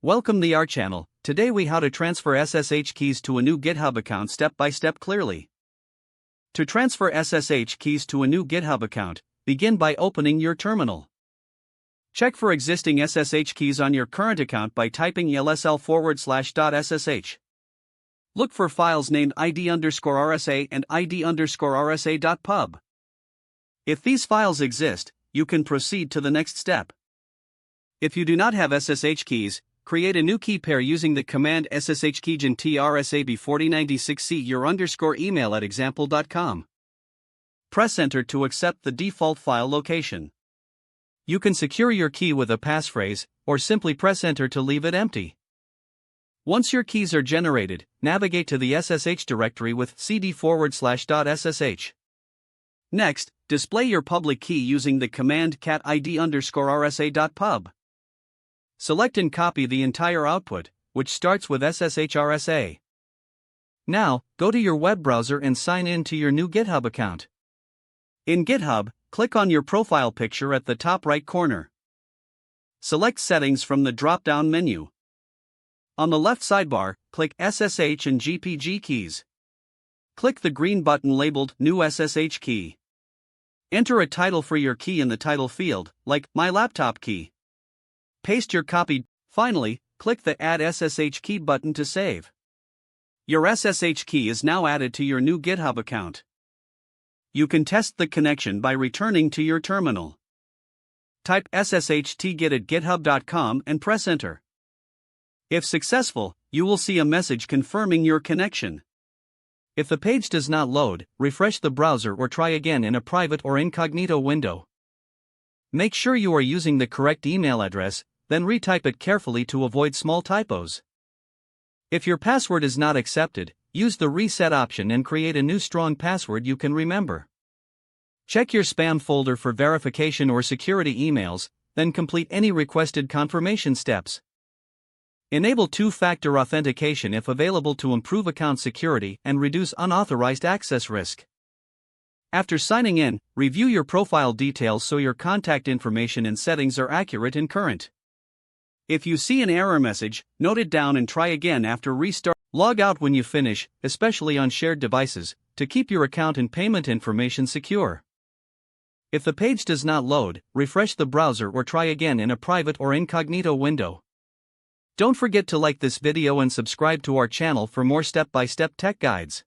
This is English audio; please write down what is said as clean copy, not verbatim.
Welcome to our channel. Today we how to transfer SSH keys to a new GitHub account step by step clearly. To transfer SSH keys to a new GitHub account, begin by opening your terminal. Check for existing SSH keys on your current account by typing lsl/.ssh. Look for files named id_rsa and id_rsa.pub. If these files exist, you can proceed to the next step. If you do not have SSH keys, create a new key pair using the command ssh keygen trsab4096c your underscore email at example.com. Press enter to accept the default file location. You can secure your key with a passphrase, or simply press enter to leave it empty. Once your keys are generated, navigate to the SSH directory with cd/.ssh. Next, display your public key using the command cat id_rsa.pub. Select and copy the entire output, which starts with SSH-RSA. Now, go to your web browser and sign in to your new GitHub account. In GitHub, click on your profile picture at the top right corner. Select Settings from the drop-down menu. On the left sidebar, click SSH and GPG keys. Click the green button labeled New SSH Key. Enter a title for your key in the title field, like My Laptop Key. Paste your copy. Finally, click the Add SSH Key button to save. Your SSH key is now added to your new GitHub account. You can test the connection by returning to your terminal. Type ssh-tgit@github.com and press enter. If successful, you will see a message confirming your connection. If the page does not load, refresh the browser or try again in a private or incognito window. Make sure you are using the correct email address, then retype it carefully to avoid small typos. If your password is not accepted, use the reset option and create a new strong password you can remember. Check your spam folder for verification or security emails, then complete any requested confirmation steps. Enable two-factor authentication if available to improve account security and reduce unauthorized access risk. After signing in, review your profile details so your contact information and settings are accurate and current. If you see an error message, note it down and try again after restart. Log out when you finish, especially on shared devices, to keep your account and payment information secure. If the page does not load, refresh the browser or try again in a private or incognito window. Don't forget to like this video and subscribe to our channel for more step-by-step tech guides.